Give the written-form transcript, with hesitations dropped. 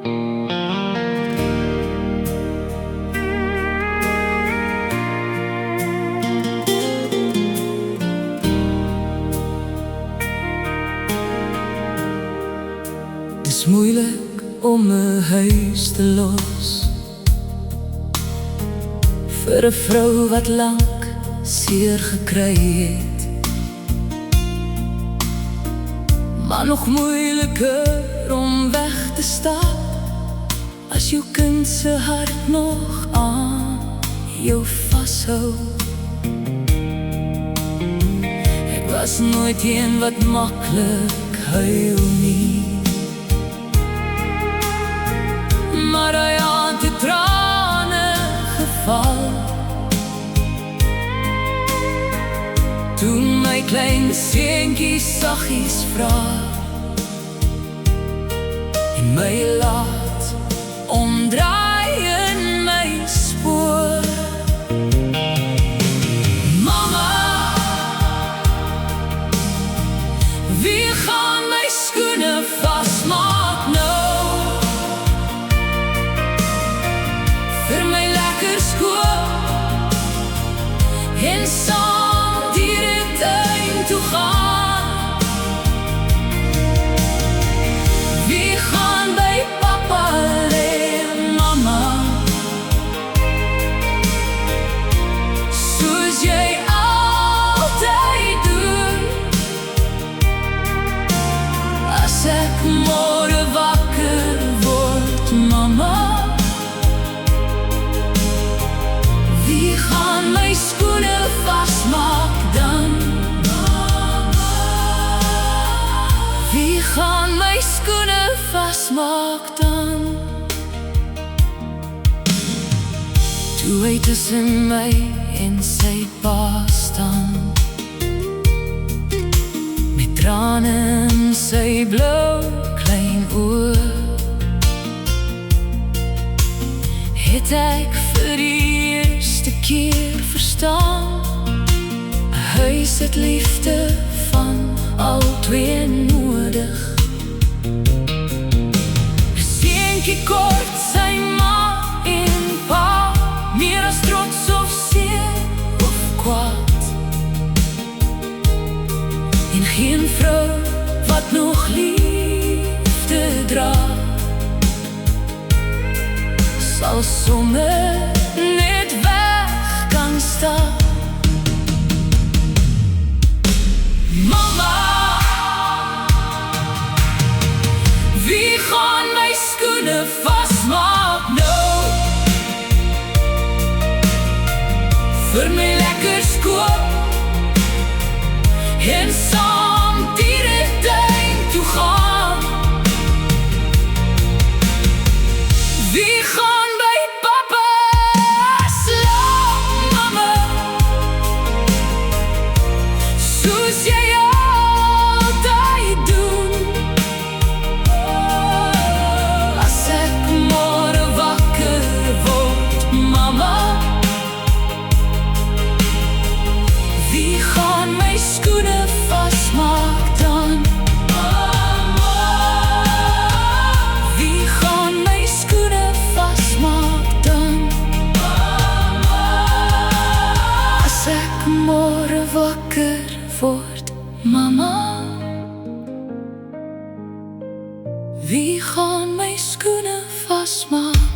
Dis moeilik om 'n huis te los vir 'n vrou wat lank seer gekry het, maar nog moeiliker om weg te stap as jou kind se hart nog aan jou vashou. Ek was nooit een wat maklik huil nie, maar hy het die trane geval toe my klein seentjie saggies vra en my laat omdraai in my spoor. Mama, wie gaan my skoene vasmaak nou? Vir my lekker skool en saam die tuin toe gaan. Wie gaan by papa lê, mama? Soos jy altyd doen. As ek môre wakker word, mama, wie gaan my skoene vasmaak dan? Wie gaan my skoene vasmaak dan? Toe hy tussen my en sy pa staan, met trane in sy blou klein oë, het ek vir die eerste keer verstaan, 'n huis het liefde van al twee nodig. 'n Seentjie kort sy ma en pa, meer as trots of seer of kwaad, en geen vrou wat nog liefde dra, sal sommer net weg kan staan. Mama, wie gaan my skoene vasmaak nou? Vir my lekker skool en saam die tuin toe gaan. Wie gaan by papa slaap, mama? Soos jy altyd doen. As ek môre wakker word, mama, wie gaan my skoene vasmaak dan? Wie gaan my skoene vasmaak dan? As ek môre wakker word, mama, wie gaan my skoene vasmaak?